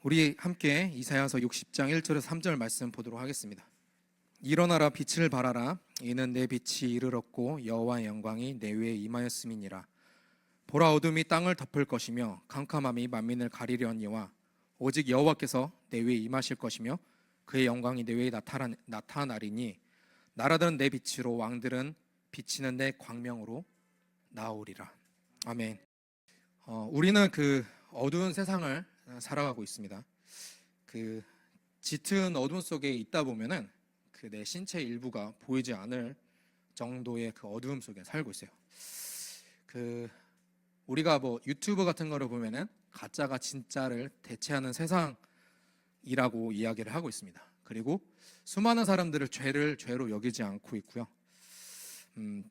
우리 함께 이사야서 60장 1절에서 3절 말씀 보도록 하겠습니다. 일어나라 빛을 발하라 이는 내 빛이 이르렀고 여호와의 영광이 내 위에 임하였음이니라. 보라 어둠이 땅을 덮을 것이며 캄캄함이 만민을 가리려니와 오직 여호와께서 내 위에 임하실 것이며 그의 영광이 내 위에 나타나리니 나라들은 내 빛으로 왕들은 비치는 내 광명으로 나오리라. 아멘. 우리는 그 어두운 세상을 살아가고 있습니다. 그 짙은 어둠 속에 있다 보면은 그 내 신체 일부가 보이지 않을 정도의 그 어두움 속에 살고 있어요. 그 우리가 뭐 유튜브 같은 거를 보면은 가짜가 진짜를 대체하는 세상이라고 이야기를 하고 있습니다. 그리고 수많은 사람들을 죄로 여기지 않고 있고요.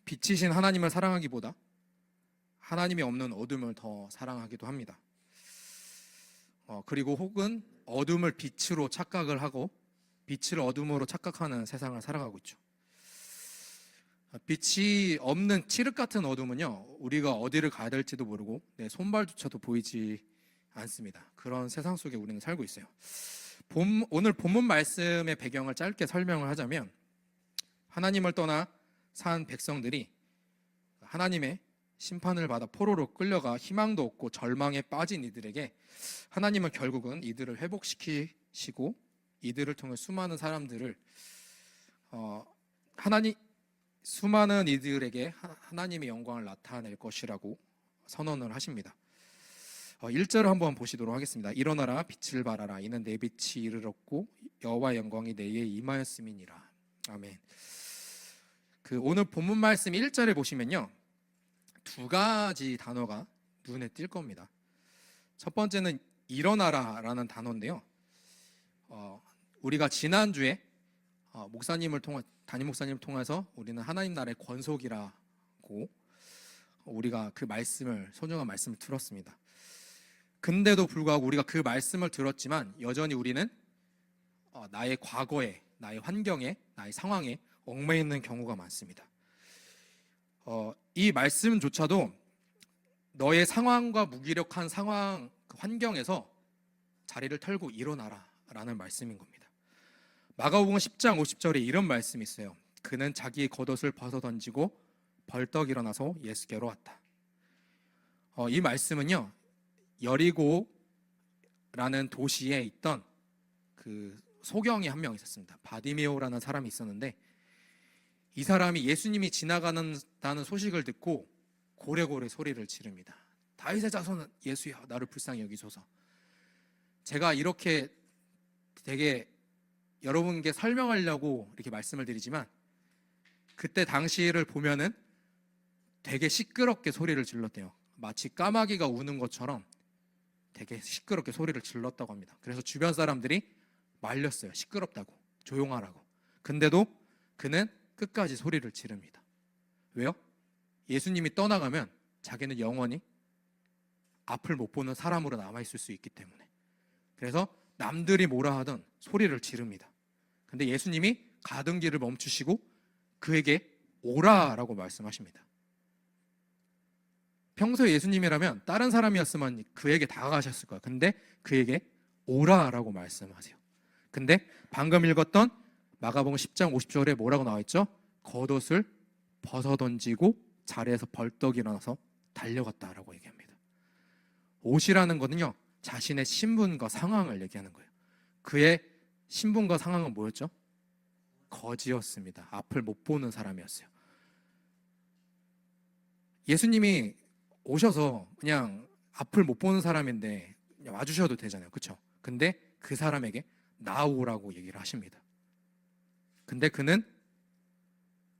빛이신 하나님을 사랑하기보다 하나님이 없는 어둠을 더 사랑하기도 합니다. 그리고 혹은 어둠을 빛으로 착각을 하고 빛을 어둠으로 착각하는 세상을 살아가고 있죠. 빛이 없는 칠흑 같은 어둠은요, 우리가 어디를 가야 될지도 모르고 내 손발조차도 보이지 않습니다. 그런 세상 속에 우리는 살고 있어요. 오늘 본문 말씀의 배경을 짧게 설명을 하자면, 하나님을 떠나 산 백성들이 하나님의 심판을 받아 포로로 끌려가 희망도 없고 절망에 빠진 이들에게 하나님은 결국은 이들을 회복시키시고 이들을 통해 수많은 사람들을 수많은 이들에게 하나님의 영광을 나타낼 것이라고 선언을 하십니다. 1절을 한번 보시도록 하겠습니다. 일어나라 빛을 발하라 이는 내 빛이 이르렀고 여호와의 영광이 내 위에 임하였음이니라. 아멘. 오늘 본문 말씀 1절에 보시면요, 두 가지 단어가 눈에 띌 겁니다. 첫 번째는 일어나라라는 단어인데요. 우리가 지난주에 담임 목사님을 통해서 우리는 하나님 나라의 권속이라고 우리가 그 소중한 말씀을 들었습니다. 근데도 불구하고 우리가 그 말씀을 들었지만 여전히 우리는 나의 과거에, 나의 환경에, 나의 상황에 얽매여 있는 경우가 많습니다. 이 말씀조차도 너의 상황과 무기력한 상황, 환경에서 자리를 털고 일어나라 라는 말씀인 겁니다. 마가복음 10장 50절에 이런 말씀이 있어요. 그는 자기의 겉옷을 벗어던지고 벌떡 일어나서 예수께로 왔다. 이 말씀은요, 여리고라는 도시에 있던 그 소경이 한 명 있었습니다. 바디메오라는 사람이 있었는데, 이 사람이 예수님이 지나가는다는 소식을 듣고 고래고래 소리를 지릅니다. 다윗의 자손은 예수야, 나를 불쌍히 여기소서. 제가 이렇게 되게 여러분께 설명하려고 이렇게 말씀을 드리지만, 그때 당시를 보면은 되게 시끄럽게 소리를 질렀대요. 마치 까마귀가 우는 것처럼 되게 시끄럽게 소리를 질렀다고 합니다. 그래서 주변 사람들이 말렸어요. 시끄럽다고, 조용하라고. 근데도 그는 끝까지 소리를 지릅니다. 왜요? 예수님이 떠나가면 자기는 영원히 앞을 못 보는 사람으로 남아있을 수 있기 때문에. 그래서 남들이 뭐라 하든 소리를 지릅니다. 근데 예수님이 가던 길을 멈추시고 그에게 오라라고 말씀하십니다. 평소에 예수님이라면 다른 사람이었으면 그에게 다가가셨을 거예요. 근데 그에게 오라라고 말씀하세요. 근데 방금 읽었던 마가복음 10장 50절에 뭐라고 나와 있죠? 겉옷을 벗어던지고 자리에서 벌떡 일어나서 달려갔다라고 얘기합니다. 옷이라는 거는요, 자신의 신분과 상황을 얘기하는 거예요. 그의 신분과 상황은 뭐였죠? 거지였습니다. 앞을 못 보는 사람이었어요. 예수님이 오셔서 그냥 앞을 못 보는 사람인데 그냥 와주셔도 되잖아요. 그렇죠? 근데 그 사람에게 나오라고 얘기를 하십니다. 근데 그는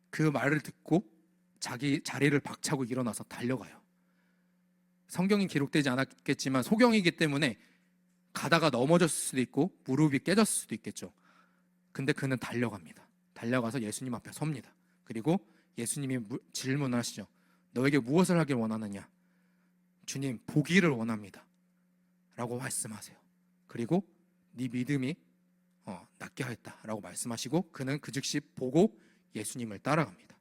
그 말을 듣고 자기 자리를 박차고 일어나서 달려가요. 성경이 기록되지 않았겠지만 소경이기 때문에 가다가 넘어졌을 수도 있고 무릎이 깨졌을 수도 있겠죠. 근데 그는 달려갑니다. 달려가서 예수님 앞에 섭니다. 그리고 예수님이 질문을 하시죠. 너에게 무엇을 하길 원하느냐? 주님, 보기를 원합니다 라고 말씀하세요. 그리고 네 믿음이 낫게 하였다 라고 말씀하시고 그는 그 즉시 보고 예수님을 따라갑니다.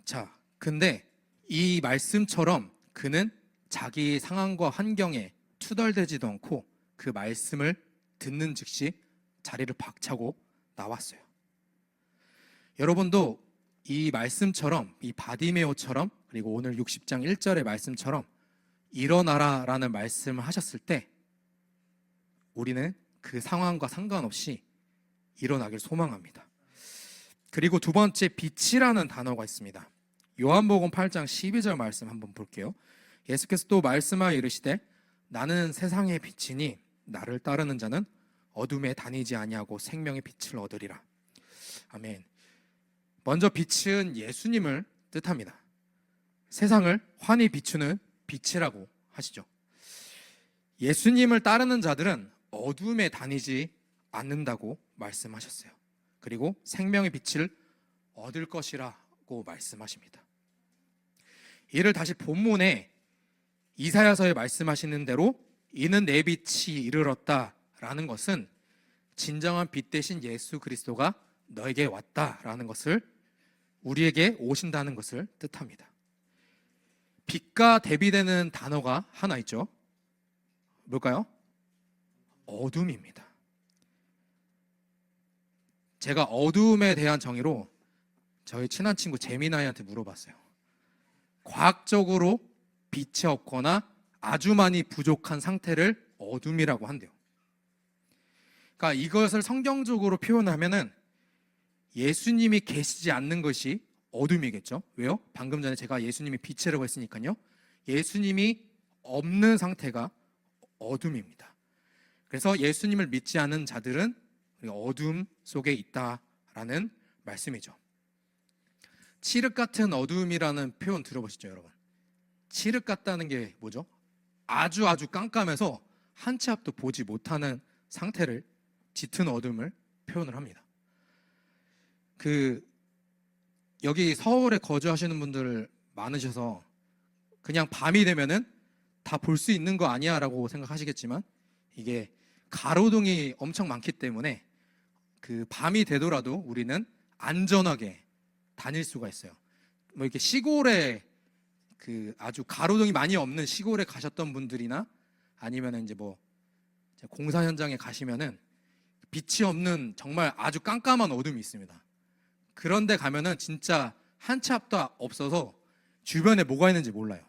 자, 근데 이 말씀처럼 그는 자기 상황과 환경에 투덜대지도 않고 그 말씀을 듣는 즉시 자리를 박차고 나왔어요. 여러분도 이 말씀처럼, 이 바디메오처럼, 그리고 오늘 60장 1절의 말씀처럼 일어나라 라는 말씀을 하셨을 때 우리는 그 상황과 상관없이 일어나길 소망합니다. 그리고 두 번째, 빛이라는 단어가 있습니다. 요한복음 8장 12절 말씀 한번 볼게요. 예수께서 또 말씀하여 이르시되 나는 세상의 빛이니 나를 따르는 자는 어둠에 다니지 아니하고 생명의 빛을 얻으리라. 아멘. 먼저 빛은 예수님을 뜻합니다. 세상을 환히 비추는 빛이라고 하시죠. 예수님을 따르는 자들은 어둠에 다니지 않는다고 말씀하셨어요. 그리고 생명의 빛을 얻을 것이라고 말씀하십니다. 이를 다시 본문에 이사야서에 말씀하시는 대로 이는 내 빛이 이르렀다라는 것은 진정한 빛 대신 예수 그리스도가 너에게 왔다라는 것을, 우리에게 오신다는 것을 뜻합니다. 빛과 대비되는 단어가 하나 있죠. 뭘까요? 어둠입니다. 제가 어둠에 대한 정의로 저희 친한 친구 재민아이한테 물어봤어요. 과학적으로 빛이 없거나 아주 많이 부족한 상태를 어둠이라고 한대요. 그러니까 이것을 성경적으로 표현하면은 예수님이 계시지 않는 것이 어둠이겠죠. 왜요? 방금 전에 제가 예수님이 빛이라고 했으니까요. 예수님이 없는 상태가 어둠입니다. 그래서 예수님을 믿지 않는 자들은 어둠 속에 있다라는 말씀이죠. 칠흑 같은 어둠이라는 표현 들어보시죠, 여러분? 칠흑 같다는 게 뭐죠? 아주 깜깜해서 한 치 앞도 보지 못하는 상태를, 짙은 어둠을 표현을 합니다. 여기 서울에 거주하시는 분들 많으셔서 그냥 밤이 되면은 다 볼 수 있는 거 아니야 라고 생각하시겠지만, 이게 가로등이 엄청 많기 때문에 그 밤이 되더라도 우리는 안전하게 다닐 수가 있어요. 뭐 이렇게 시골에 아주 가로등이 많이 없는 시골에 가셨던 분들이나 아니면 이제 뭐 공사 현장에 가시면은 빛이 없는 정말 아주 깜깜한 어둠이 있습니다. 그런데 가면은 진짜 한 치 앞도 없어서 주변에 뭐가 있는지 몰라요.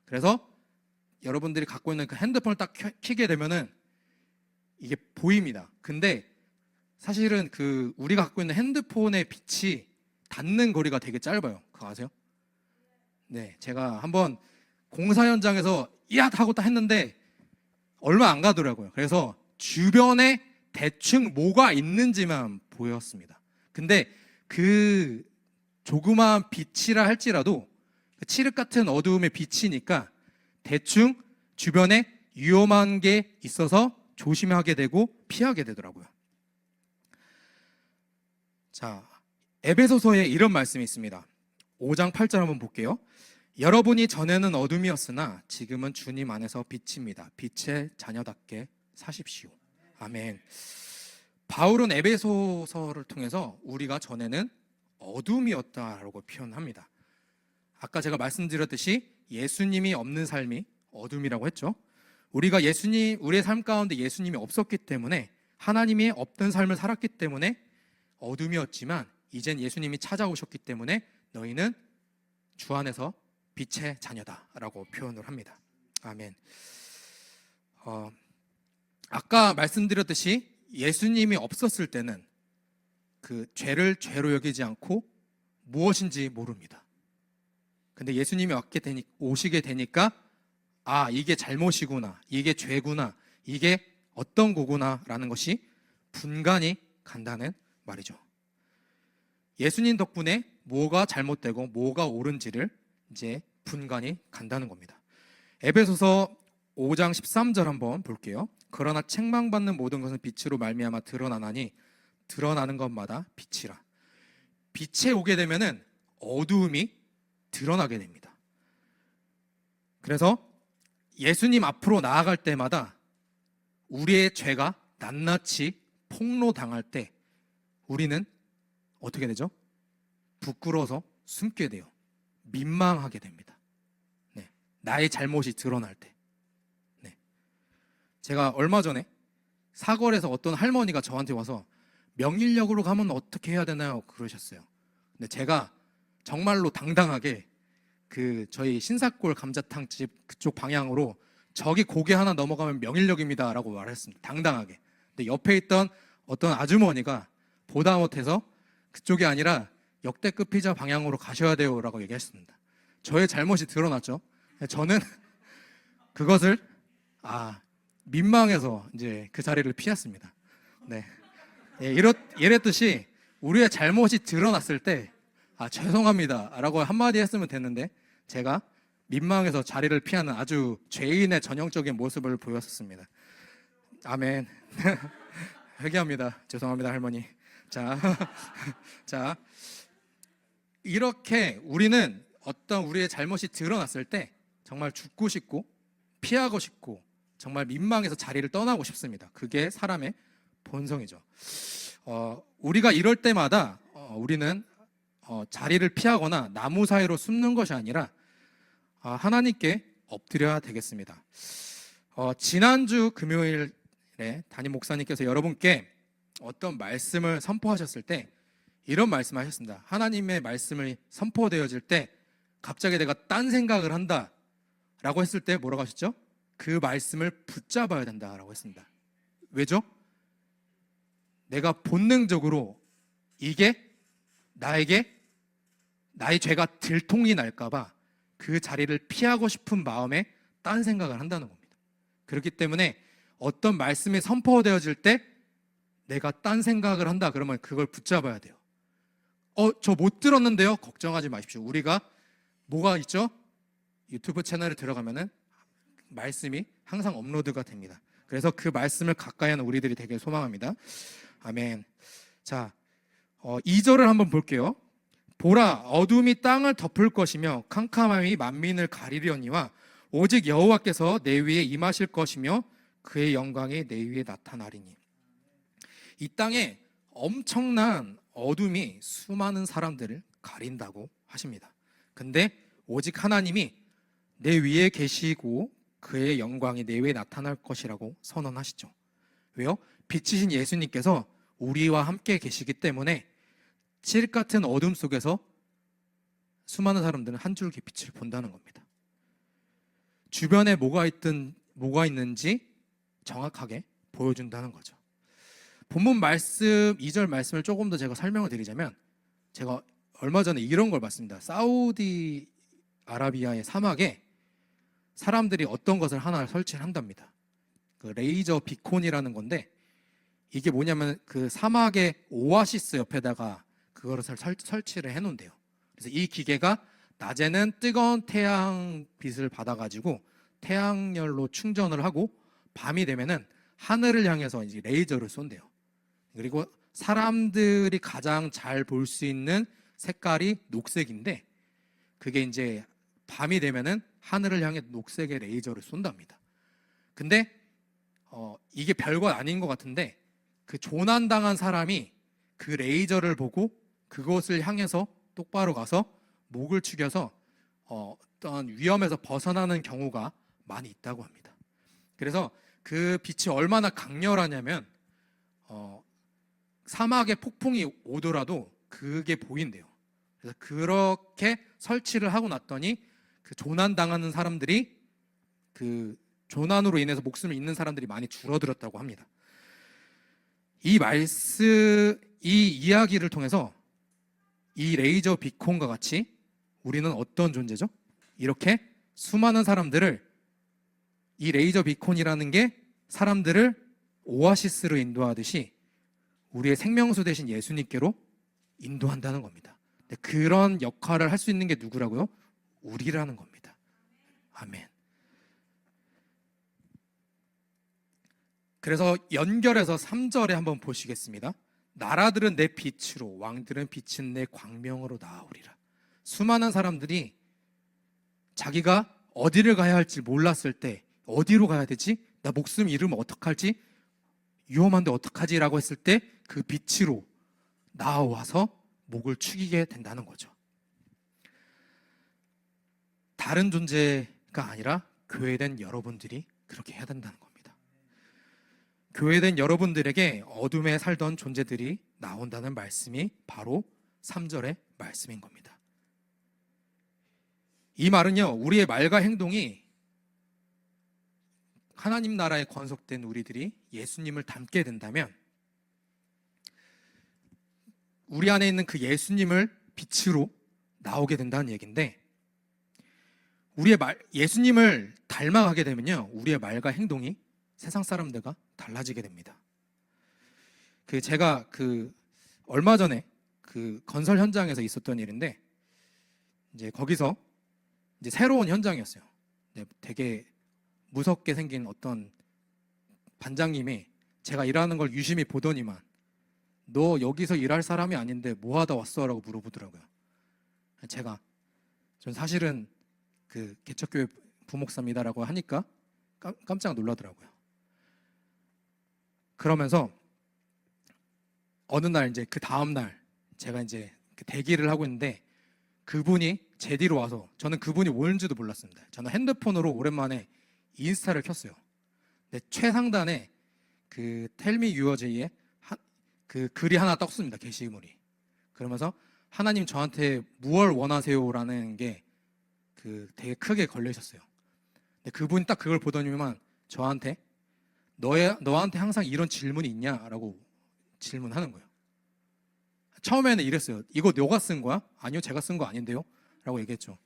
그래서 여러분들이 갖고 있는 그 핸드폰을 딱 켜게 되면은 이게 보입니다. 근데 사실은 우리가 갖고 있는 핸드폰의 빛이 닿는 거리가 되게 짧아요. 그거 아세요? 네, 제가 한번 공사 현장에서 이앗 하고 딱 했는데 얼마 안 가더라고요. 그래서 주변에 대충 뭐가 있는지만 보였습니다. 근데 그 조그마한 빛이라 할지라도 칠흑 같은 어두움의 빛이니까 대충 주변에 위험한 게 있어서 조심하게 되고 피하게 되더라고요. 자, 에베소서에 이런 말씀이 있습니다. 5장 8절 한번 볼게요. 여러분이 전에는 어둠이었으나 지금은 주님 안에서 빛입니다. 빛의 자녀답게 사십시오. 아멘. 바울은 에베소서를 통해서 우리가 전에는 어둠이었다라고 표현합니다. 아까 제가 말씀드렸듯이 예수님이 없는 삶이 어둠이라고 했죠. 우리의 삶 가운데 예수님이 없었기 때문에, 하나님이 없던 삶을 살았기 때문에 어둠이었지만 이젠 예수님이 찾아오셨기 때문에 너희는 주 안에서 빛의 자녀다라고 표현을 합니다. 아멘. 아까 말씀드렸듯이 예수님이 없었을 때는 그 죄를 죄로 여기지 않고 무엇인지 모릅니다. 근데 예수님이 오시게 되니까 이게 잘못이구나, 이게 죄구나, 이게 어떤 거구나라는 것이 분간이 간다는 말이죠. 예수님 덕분에 뭐가 잘못되고 뭐가 옳은지를 이제 분간이 간다는 겁니다. 에베소서 5장 13절 한번 볼게요. 그러나 책망받는 모든 것은 빛으로 말미암아 드러나나니 드러나는 것마다 빛이라. 빛에 오게 되면은 어두움이 드러나게 됩니다. 그래서 예수님 앞으로 나아갈 때마다 우리의 죄가 낱낱이 폭로당할 때 우리는 어떻게 되죠? 부끄러워서 숨게 돼요. 민망하게 됩니다. 네, 나의 잘못이 드러날 때. 네. 제가 얼마 전에 사거리에서 어떤 할머니가 저한테 와서 명일역으로 가면 어떻게 해야 되나요? 그러셨어요. 근데 제가 정말로 당당하게 그 저희 신사골 감자탕집 그쪽 방향으로 저기 고개 하나 넘어가면 명일역입니다 라고 말했습니다. 당당하게. 근데 옆에 있던 어떤 아주머니가 보다 못해서 그쪽이 아니라 역대급 피자 방향으로 가셔야 돼요 라고 얘기했습니다. 저의 잘못이 드러났죠. 저는 그것을 민망해서 이제 그 자리를 피했습니다. 네. 이랬듯이 우리의 잘못이 드러났을 때 죄송합니다 라고 한마디 했으면 됐는데 제가 민망해서 자리를 피하는 아주 죄인의 전형적인 모습을 보였었습니다. 아멘. 회개합니다. 죄송합니다 할머니. 자, 이렇게 우리는 어떤 우리의 잘못이 드러났을 때 정말 죽고 싶고 피하고 싶고 정말 민망해서 자리를 떠나고 싶습니다. 그게 사람의 본성이죠. 우리가 이럴 때마다 우리는 자리를 피하거나 나무 사이로 숨는 것이 아니라 하나님께 엎드려야 되겠습니다. 지난주 금요일에 담임 목사님께서 여러분께 어떤 말씀을 선포하셨을 때 이런 말씀하셨습니다. 하나님의 말씀을 선포되어질 때 갑자기 내가 딴 생각을 한다 라고 했을 때 뭐라고 하셨죠? 그 말씀을 붙잡아야 된다라고 했습니다. 왜죠? 내가 본능적으로 이게 나에게 나의 죄가 들통이 날까봐 그 자리를 피하고 싶은 마음에 딴 생각을 한다는 겁니다. 그렇기 때문에 어떤 말씀이 선포되어질 때 내가 딴 생각을 한다 그러면 그걸 붙잡아야 돼요. 저 못 들었는데요? 걱정하지 마십시오. 우리가 뭐가 있죠? 유튜브 채널에 들어가면은 말씀이 항상 업로드가 됩니다. 그래서 그 말씀을 가까이 하는 우리들이 되길 소망합니다. 아멘. 자, 2절을 한번 볼게요. 보라, 어둠이 땅을 덮을 것이며 캄캄함이 만민을 가리려니와 오직 여호와께서 내 위에 임하실 것이며 그의 영광이 내 위에 나타나리니. 이 땅에 엄청난 어둠이 수많은 사람들을 가린다고 하십니다. 근데 오직 하나님이 내 위에 계시고 그의 영광이 내 위에 나타날 것이라고 선언하시죠. 왜요? 빛이신 예수님께서 우리와 함께 계시기 때문에 칠흑 같은 어둠 속에서 수많은 사람들은 한 줄기 빛을 본다는 겁니다. 주변에 뭐가 있는지 정확하게 보여준다는 거죠. 본문 말씀 2절 말씀을 조금 더 제가 설명을 드리자면 제가 얼마 전에 이런 걸 봤습니다. 사우디 아라비아의 사막에 사람들이 어떤 것을 하나 설치를 한답니다. 그 레이저 비콘이라는 건데 이게 뭐냐면 그 사막의 오아시스 옆에다가 그거를 설치를 해놓은대요. 그래서 이 기계가 낮에는 뜨거운 태양 빛을 받아가지고 태양열로 충전을 하고 밤이 되면은 하늘을 향해서 이제 레이저를 쏜대요. 그리고 사람들이 가장 잘 볼 수 있는 색깔이 녹색인데 그게 이제 밤이 되면은 하늘을 향해 녹색의 레이저를 쏜답니다. 근데 이게 별거 아닌 것 같은데 그 조난당한 사람이 그 레이저를 보고 그것을 향해서 똑바로 가서 목을 축여서 어떤 위험에서 벗어나는 경우가 많이 있다고 합니다. 그래서 그 빛이 얼마나 강렬하냐면 사막에 폭풍이 오더라도 그게 보인대요. 그래서 그렇게 설치를 하고 났더니 그 조난당하는 사람들이 그 조난으로 인해서 목숨을 잃는 사람들이 많이 줄어들었다고 합니다. 이 이야기를 통해서 이 레이저 비콘과 같이 우리는 어떤 존재죠? 이렇게 수많은 사람들을 이 레이저 비콘이라는 게 사람들을 오아시스로 인도하듯이 우리의 생명수 되신 예수님께로 인도한다는 겁니다. 그런 역할을 할 수 있는 게 누구라고요? 우리라는 겁니다. 아멘. 그래서 연결해서 3절에 한번 보시겠습니다. 나라들은 내 빛으로 왕들은 빛은 내 광명으로 나아오리라. 수많은 사람들이 자기가 어디를 가야 할지 몰랐을 때 어디로 가야 되지? 나 목숨 잃으면 어떡하지? 위험한데 어떡하지? 라고 했을 때 그 빛으로 나와서 목을 축이게 된다는 거죠. 다른 존재 아니라 교회된 여러분들이 그렇게 해야 된다는 겁니다. 교회된 여러분들에게 어둠에 살던 존재들이 나온다는 말씀이 바로 3절의 말씀인 겁니다. 이 말은요, 우리의 말과 행동이 하나님 나라에 권속된 우리들이 예수님을 닮게 된다면 우리 안에 있는 그 예수님을 빛으로 나오게 된다는 얘기인데, 예수님을 닮아가게 되면요, 우리의 말과 행동이 세상 사람들과 달라지게 됩니다. 제가 얼마 전에 건설 현장에서 있었던 일인데, 이제 거기서 이제 새로운 현장이었어요. 되게 무섭게 생긴 어떤 반장님이 제가 일하는 걸 유심히 보더니만 너 여기서 일할 사람이 아닌데 뭐 하다 왔어? 라고 물어보더라고요. 전 사실은 개척교회 부목사입니다라고 하니까 깜짝 놀라더라고요. 그러면서 어느 날 이제 그 다음 날 제가 이제 대기를 하고 있는데 그분이 제 뒤로 와서, 저는 그분이 오는지도 몰랐습니다. 저는 핸드폰으로 오랜만에 인스타를 켰어요. 근데 최상단에 Tell me your J의 글이 하나 떴습니다. 게시물이. 그러면서 하나님 저한테 무엇을 원하세요라는 게 되게 크게 걸려 있었어요. 근데 그분이 딱 그걸 보더니만 저한테 너한테 항상 이런 질문이 있냐라고 질문하는 거예요. 처음에는 이랬어요. 이거 너가 쓴 거야? 아니요, 제가 쓴 거 아닌데요? 라고 얘기했죠.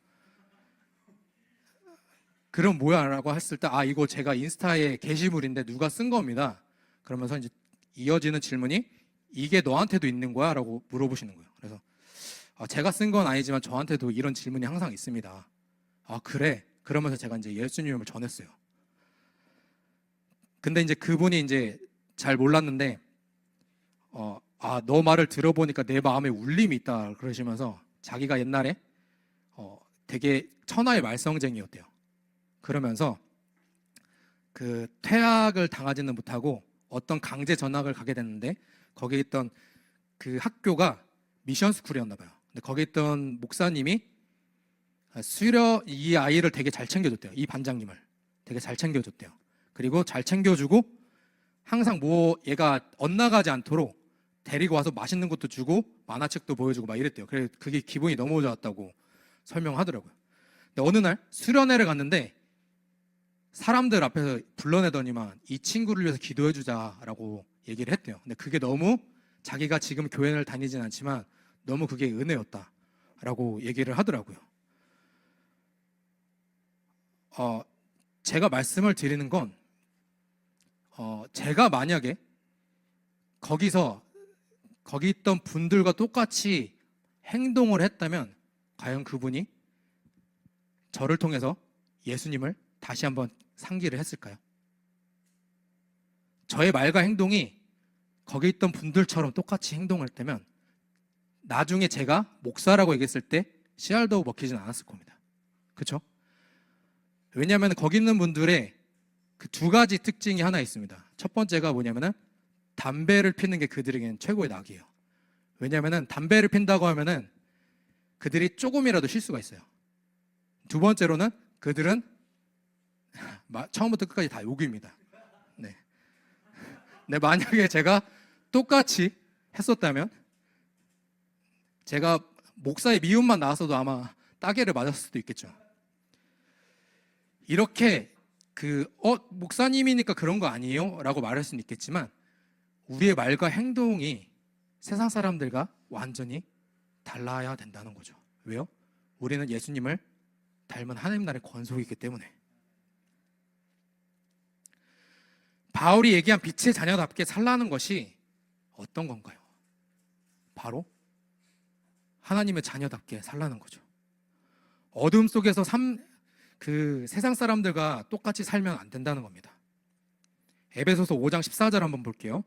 그럼 뭐야? 라고 했을 때 이거 제가 인스타에 게시물인데 누가 쓴 겁니다. 그러면서 이제 이어지는 질문이 이게 너한테도 있는 거야? 라고 물어보시는 거예요. 그래서 제가 쓴 건 아니지만 저한테도 이런 질문이 항상 있습니다. 그래? 그러면서 제가 이제 예수님을 전했어요. 근데 이제 그분이 이제 잘 몰랐는데 너 말을 들어보니까 내 마음에 울림이 있다 그러시면서 자기가 옛날에 되게 천하의 말썽쟁이였대요. 그러면서 퇴학을 당하지는 못하고 어떤 강제 전학을 가게 됐는데 거기에 있던 그 학교가 미션 스쿨이었나 봐요. 근데 거기 있던 목사님이 이 아이를 되게 잘 챙겨줬대요. 이 반장님을 되게 잘 챙겨줬대요. 그리고 잘 챙겨주고 항상 얘가 엇나가지 않도록 데리고 와서 맛있는 것도 주고 만화책도 보여주고 막 이랬대요. 그래서 그게 기분이 너무 좋았다고 설명하더라고요. 근데 어느 날 수련회를 갔는데 사람들 앞에서 불러내더니만 이 친구를 위해서 기도해주자라고 얘기를 했대요. 근데 그게 너무 자기가 지금 교회를 다니진 않지만 너무 그게 은혜였다라고 얘기를 하더라고요. 제가 말씀을 드리는 건 제가 만약에 거기 있던 분들과 똑같이 행동을 했다면 과연 그분이 저를 통해서 예수님을 다시 한번 상기를 했을까요? 저의 말과 행동이 거기 있던 분들처럼 똑같이 행동을 했다면 나중에 제가 목사라고 얘기했을 때 씨알도 먹히진 않았을 겁니다. 그렇죠? 왜냐하면 거기 있는 분들의 그 두 가지 특징이 하나 있습니다. 첫 번째가 뭐냐면은 담배를 피는 게 그들에게는 최고의 낙이에요. 왜냐하면 담배를 핀다고 하면은 그들이 조금이라도 쉴 수가 있어요. 두 번째로는 그들은 처음부터 끝까지 다 욕입니다. 네. 근데 만약에 제가 똑같이 했었다면 제가 목사의 미움만 나왔어도 아마 따개를 맞았을 수도 있겠죠. 이렇게 목사님이니까 그런 거 아니에요? 라고 말할 수는 있겠지만 우리의 말과 행동이 세상 사람들과 완전히 달라야 된다는 거죠. 왜요? 우리는 예수님을 닮은 하나님 나라의 권속이기 때문에. 바울이 얘기한 빛의 자녀답게 살라는 것이 어떤 건가요? 바로 하나님의 자녀답게 살라는 거죠. 어둠 속에서 세상 사람들과 똑같이 살면 안 된다는 겁니다. 에베소서 5장 14절 한번 볼게요.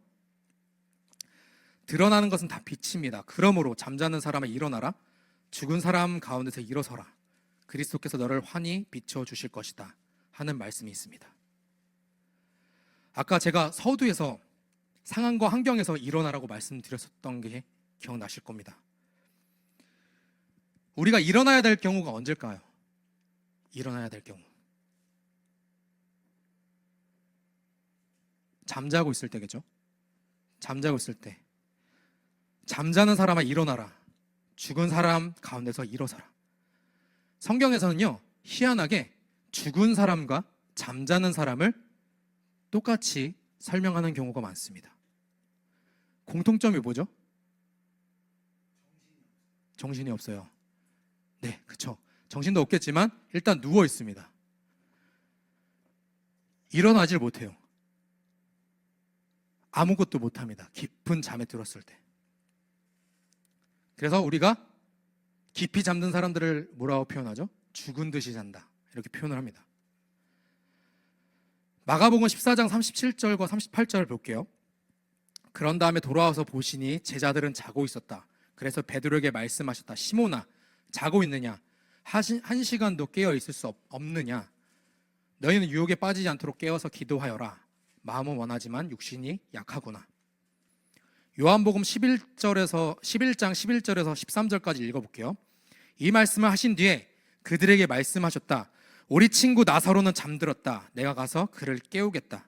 드러나는 것은 다 빛입니다. 그러므로 잠자는 사람아 일어나라. 죽은 사람 가운데서 일어서라. 그리스도께서 너를 환히 비춰주실 것이다 하는 말씀이 있습니다. 아까 제가 서두에서 상황과 환경에서 일어나라고 말씀드렸었던 게 기억나실 겁니다. 우리가 일어나야 될 경우가 언제일까요? 일어나야 될 경우, 잠자고 있을 때겠죠. 잠자고 있을 때. 잠자는 사람아 일어나라. 죽은 사람 가운데서 일어서라. 성경에서는요, 희한하게 죽은 사람과 잠자는 사람을 똑같이 설명하는 경우가 많습니다. 공통점이 뭐죠? 정신이 없어요. 네, 그렇죠. 정신도 없겠지만 일단 누워 있습니다. 일어나질 못해요. 아무것도 못합니다. 깊은 잠에 들었을 때. 그래서 우리가 깊이 잠든 사람들을 뭐라고 표현하죠? 죽은 듯이 잔다, 이렇게 표현을 합니다. 마가복음 14장 37절과 38절을 볼게요. 그런 다음에 돌아와서 보시니 제자들은 자고 있었다. 그래서 베드로에게 말씀하셨다. 시몬아, 자고 있느냐? 한 시간도 깨어 있을 수 없느냐? 너희는 유혹에 빠지지 않도록 깨어서 기도하여라. 마음은 원하지만 육신이 약하구나. 요한복음 11장 11절에서 13절까지 읽어볼게요. 이 말씀을 하신 뒤에 그들에게 말씀하셨다. 우리 친구 나사로는 잠들었다. 내가 가서 그를 깨우겠다.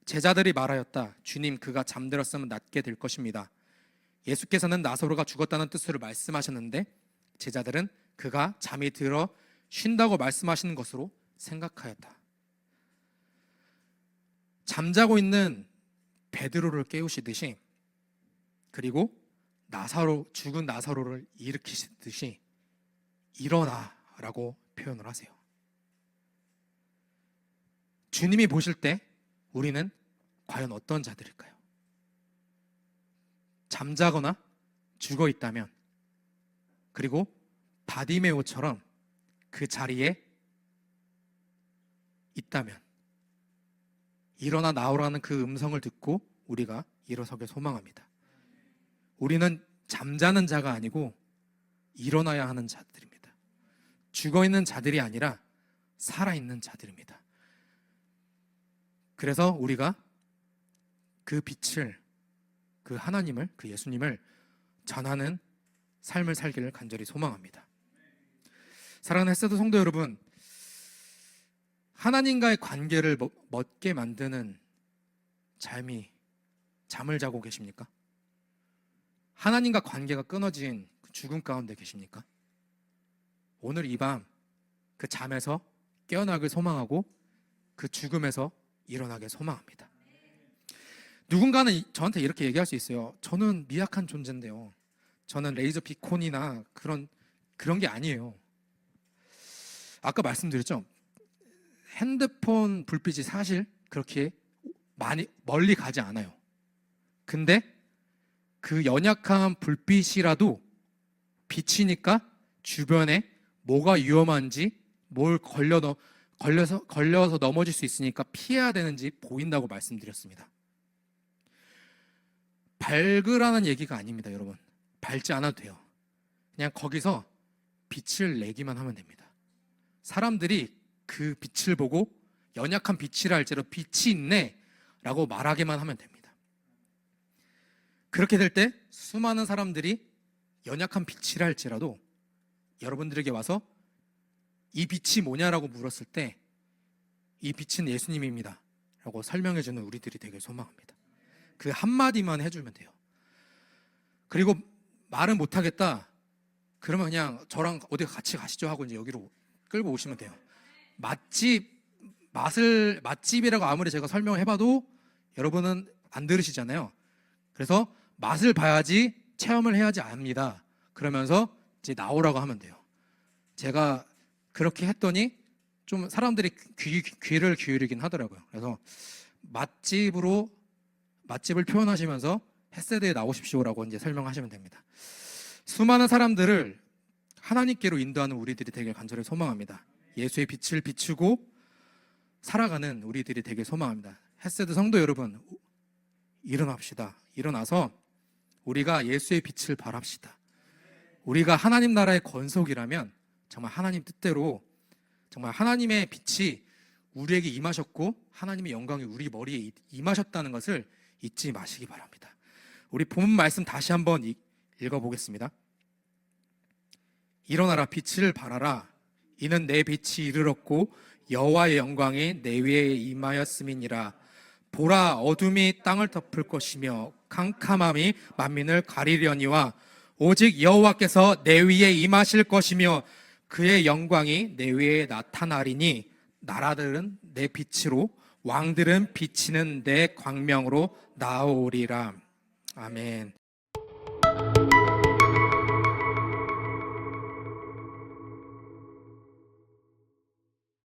제자들이 말하였다. 주님, 그가 잠들었으면 낫게 될 것입니다. 예수께서는 나사로가 죽었다는 뜻으로 말씀하셨는데 제자들은 그가 잠이 들어 쉰다고 말씀하시는 것으로 생각하였다. 잠자고 있는 베드로를 깨우시듯이, 그리고 죽은 나사로를 일으키시듯이 일어나라고 표현을 하세요. 주님이 보실 때 우리는 과연 어떤 자들일까요? 잠자거나 죽어 있다면, 그리고 바디메오처럼 그 자리에 있다면, 일어나 나오라는 그 음성을 듣고 우리가 일어서길 소망합니다. 우리는 잠자는 자가 아니고 일어나야 하는 자들입니다. 죽어있는 자들이 아니라 살아있는 자들입니다. 그래서 우리가 그 빛을, 그 하나님을, 그 예수님을 전하는 삶을 살기를 간절히 소망합니다. 사랑하는 햇세드 성도 여러분, 하나님과의 관계를 멎게 만드는 잠을 자고 계십니까? 하나님과 관계가 끊어진 그 죽음 가운데 계십니까? 오늘 이 밤 그 잠에서 깨어나길 소망하고 그 죽음에서 일어나길 소망합니다. 누군가는 저한테 이렇게 얘기할 수 있어요. 저는 미약한 존재인데요. 저는 레이저 비콘이나 그런 게 아니에요. 아까 말씀드렸죠. 핸드폰 불빛이 사실 그렇게 멀리 가지 않아요. 근데 그 연약한 불빛이라도 비치니까 주변에 뭐가 위험한지, 뭘 걸려서 넘어질 수 있으니까 피해야 되는지 보인다고 말씀드렸습니다. 밝으라는 얘기가 아닙니다, 여러분. 밝지 않아도 돼요. 그냥 거기서 빛을 내기만 하면 됩니다. 사람들이 그 빛을 보고 연약한 빛이라 할지라도 빛이 있네 라고 말하기만 하면 됩니다. 그렇게 될 때 수많은 사람들이 연약한 빛이라 할지라도 여러분들에게 와서 이 빛이 뭐냐라고 물었을 때 이 빛은 예수님입니다 라고 설명해주는 우리들이 되길 소망합니다. 그 한마디만 해주면 돼요. 그리고 말은 못하겠다 그러면 그냥 저랑 어디 같이 가시죠 하고 이제 여기로 끌고 오시면 돼요. 맛집이라고 아무리 제가 설명을 해봐도 여러분은 안 들으시잖아요. 그래서 맛을 봐야지 체험을 해야지 압니다. 그러면서 이제 나오라고 하면 돼요. 제가 그렇게 했더니 좀 사람들이 귀를 기울이긴 하더라고요. 그래서 맛집을 표현하시면서 햇세드에 나오십시오라고 이제 설명하시면 됩니다. 수많은 사람들을 하나님께로 인도하는 우리들이 되길 간절히 소망합니다. 예수의 빛을 비추고 살아가는 우리들이 되길 소망합니다. 햇세드 성도 여러분, 일어납시다. 일어나서 우리가 예수의 빛을 발합시다. 우리가 하나님 나라의 권속이라면 정말 하나님 뜻대로 정말 하나님의 빛이 우리에게 임하셨고 하나님의 영광이 우리 머리에 임하셨다는 것을 잊지 마시기 바랍니다. 우리 본문 말씀 다시 한번 읽어보겠습니다. 일어나라, 빛을 발하라. 이는 내 빛이 이르렀고 여호와의 영광이 내 위에 임하였음이니라. 보라, 어둠이 땅을 덮을 것이며 캄캄함이 만민을 가리려니와 오직 여호와께서 내 위에 임하실 것이며 그의 영광이 내 위에 나타나리니 나라들은 내 빛으로 왕들은 비치는 내 광명으로 나오리라. 아멘.